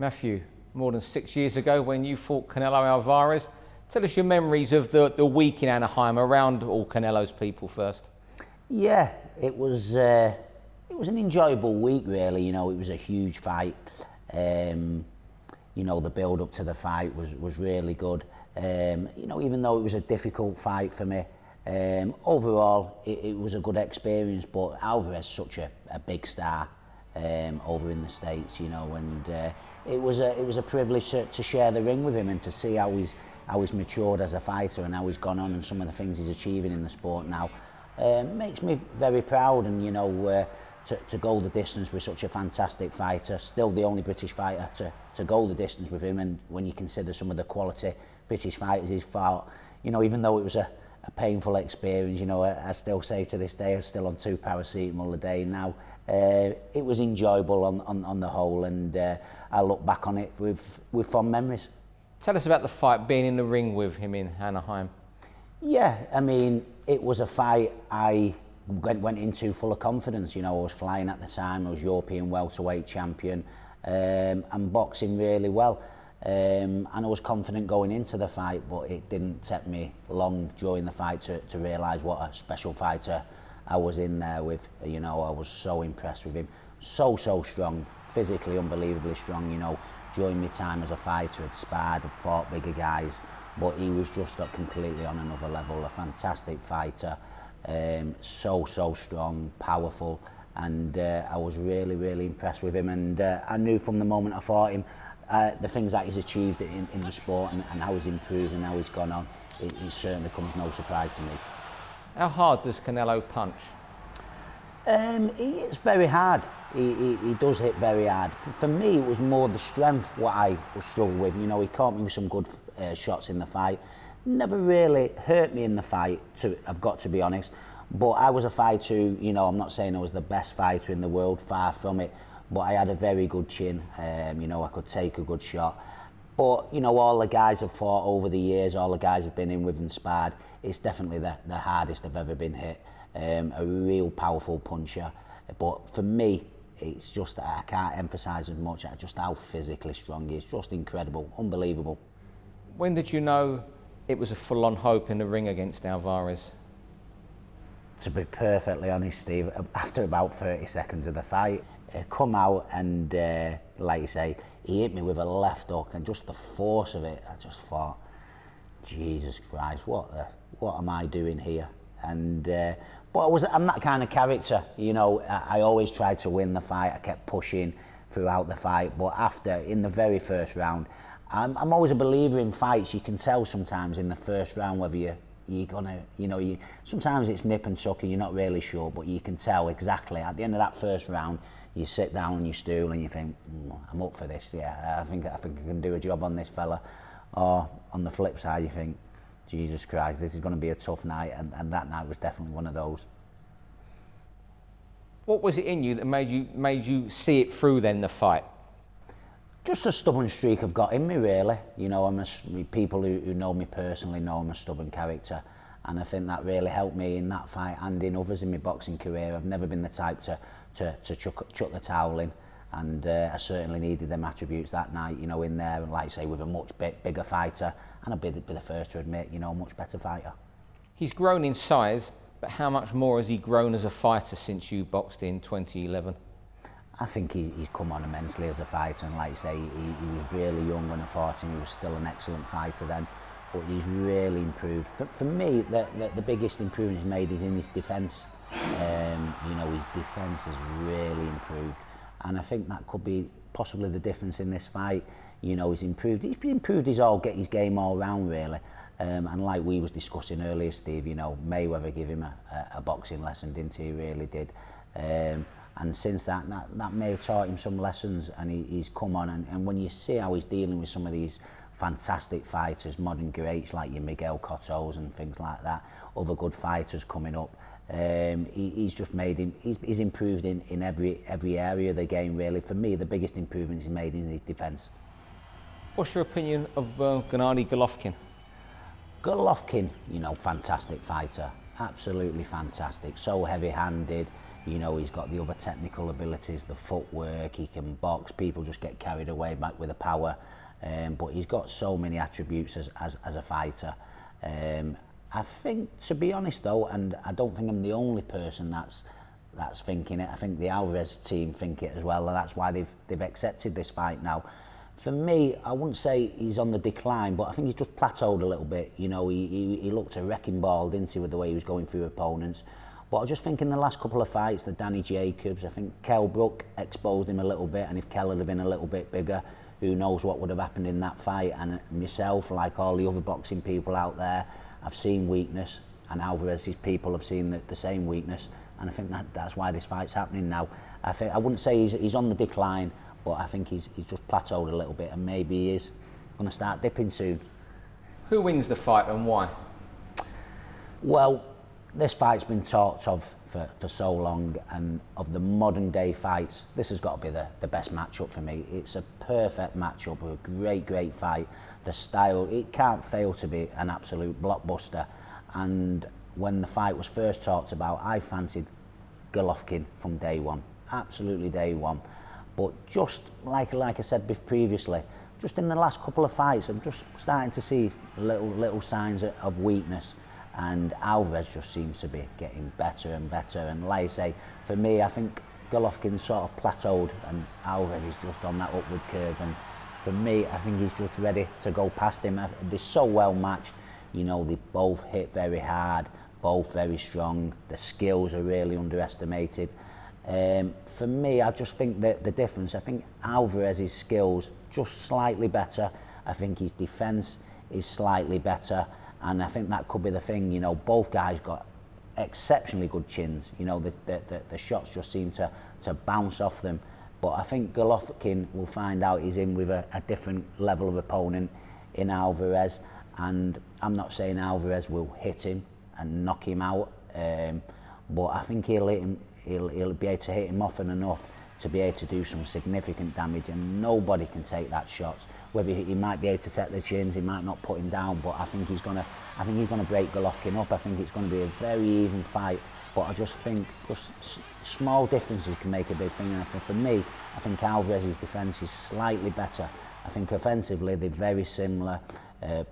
Matthew, more than 6 years ago when you fought Canelo Alvarez, tell us your memories of the week in Anaheim around all Canelo's people first. Yeah, it was an enjoyable week really. You know, it was a huge fight. You know, the build up to the fight was really good. You know, even though it was a difficult fight for me, overall it was a good experience. But Alvarez is such a big star over in the States, you know, and it was a privilege to share the ring with him and to see how he's matured as a fighter and how he's gone on and some of the things he's achieving in the sport now. Makes me very proud, and you know, to go the distance with such a fantastic fighter, still the only British fighter to go the distance with him. And when you consider some of the quality British fighters he's fought, you know, even though it was a painful experience, you know, I still say to this day I'm still on 2 paracetamol a day now. It was enjoyable on the whole, and I look back on it with fond memories. Tell us about the fight, being in the ring with him in Anaheim. Yeah, I mean, it was a fight I went into full of confidence. You know, I was flying at the time, I was European welterweight champion, and boxing really well. And I was confident going into the fight, but it didn't take me long during the fight to realise what a special fighter I was in there with. You know, I was so impressed with him. So strong, physically unbelievably strong. You know, during my time as a fighter, I'd sparred, I'd fought bigger guys, but he was just completely on another level. A fantastic fighter, so strong, powerful, and I was really impressed with him. And I knew from the moment I fought him, the things that he's achieved in the sport and how he's improved and how he's gone on, it certainly comes no surprise to me. How hard does Canelo punch? It's very hard. He does hit very hard. For me, it was more the strength what I struggled with. You know, he caught me with some good shots in the fight. Never really hurt me in the fight, I've got to be honest. But I was a fighter who, you know, I'm not saying I was the best fighter in the world, far from it. But I had a very good chin. You know, I could take a good shot. But, you know, all the guys I've fought over the years, all the guys I've been in with and sparred, it's definitely the hardest I've ever been hit. A real powerful puncher. But for me, it's just, I can't emphasise as much just how physically strong he is. Just incredible, unbelievable. When did you know it was a full-on hope in the ring against Alvarez? To be perfectly honest, Steve, after about 30 seconds of the fight, come out and, like you say, he hit me with a left hook, and just the force of it, I just thought, Jesus Christ, what am I doing here? And but I'm that kind of character, you know. I always tried to win the fight. I kept pushing throughout the fight, but in the very first round, I'm always a believer in fights. You can tell sometimes in the first round whether you're gonna, you know, sometimes it's nip and tuck and you're not really sure, but you can tell exactly at the end of that first round. You sit down on your stool and you think, I'm up for this. Yeah, I think I can do a job on this fella. Or on the flip side, you think, Jesus Christ, this is going to be a tough night, and that night was definitely one of those. What was it in you that made you see it through then, the fight? Just a stubborn streak I've got in me, really. You know, people who know me personally know I'm a stubborn character, and I think that really helped me in that fight and in others in my boxing career. I've never been the type to chuck the towel in, and I certainly needed them attributes that night, you know, in there, and like I say, with a much bigger fighter, and I'd be the first to admit, you know, a much better fighter. He's grown in size, but how much more has he grown as a fighter since you boxed in 2011? I think he's come on immensely as a fighter, and like I say, he was really young when I fought him. He was still an excellent fighter then, but he's really improved. For me, the biggest improvement he's made is in his defence. You know, his defence has really improved, and I think that could be possibly the difference in this fight. You know, he's improved his game all round really, and like we was discussing earlier, Steve, you know, Mayweather gave him a boxing lesson, didn't he? He really did, and since that may have taught him some lessons, and he's come on, and when you see how he's dealing with some of these fantastic fighters, modern greats like your Miguel Cottos and things like that, other good fighters coming up, he's just made him, he's improved in every area of the game really. For me, the biggest improvement he's made in his defence. What's your opinion of Gennady Golovkin? Golovkin, you know, fantastic fighter, absolutely fantastic, so heavy-handed, You know, he's got the other technical abilities, the footwork, he can box. People just get carried away back with the power. But he's got so many attributes as a fighter. I think, to be honest though, and I don't think I'm the only person that's thinking it, I think the Alvarez team think it as well, and that's why they've accepted this fight now. For me, I wouldn't say he's on the decline, but I think he's just plateaued a little bit. You know, he looked a wrecking ball, didn't he, with the way he was going through opponents. But I just think in the last couple of fights, the Danny Jacobs, I think Kell Brook exposed him a little bit, and if Kell had been a little bit bigger, who knows what would have happened in that fight. And myself, like all the other boxing people out there, I've seen weakness, and Alvarez's people have seen the same weakness, and I think that's why this fight's happening now. I wouldn't say he's on the decline, but I think he's just plateaued a little bit, and maybe he is going to start dipping soon. Who wins the fight and why? Well, this fight's been talked of for so long, and of the modern day fights, this has got to be the best matchup for me. It's a perfect matchup, a great fight. The style, it can't fail to be an absolute blockbuster. And when the fight was first talked about, I fancied Golovkin from day one, absolutely day one. But just like I said previously, just in the last couple of fights, I'm just starting to see little signs of weakness. And Alvarez just seems to be getting better and better. And like I say, for me, I think Golovkin sort of plateaued, and Alvarez is just on that upward curve. And for me, I think he's just ready to go past him. They're so well matched. You know, they both hit very hard, both very strong. The skills are really underestimated. For me, I just think that the difference, I think Alvarez's skills just slightly better. I think his defence is slightly better. And I think that could be the thing. You know, both guys got exceptionally good chins. You know, the shots just seem to bounce off them. But I think Golovkin will find out he's in with a different level of opponent in Alvarez. And I'm not saying Alvarez will hit him and knock him out, but I think he'll be able to hit him often enough to be able to do some significant damage, and nobody can take that shot. Whether he might be able to take the chins, he might not put him down, but I think he's gonna break Golovkin up. I think it's going to be a very even fight, but I just think small differences can make a big thing. And for me, I think Alvarez's defence is slightly better. I think offensively they're very similar,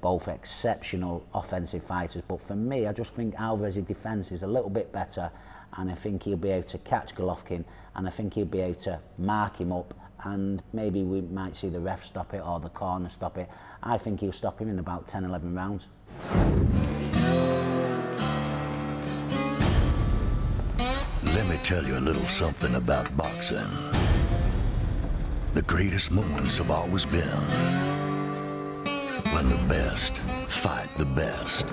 both exceptional offensive fighters. But for me, I just think Alvarez's defence is a little bit better, and I think he'll be able to catch Golovkin, and I think he'll be able to mark him up, and maybe we might see the ref stop it or the corner stop it. I think he'll stop him in about 10-11 rounds. Let me tell you a little something about boxing. The greatest moments have always been when the best fight the best.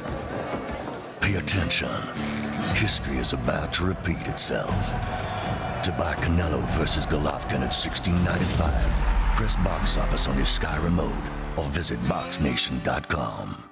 Pay attention. History is about to repeat itself. To buy Canelo versus Golovkin at $16.95, press box office on your Sky remote or visit BoxNation.com.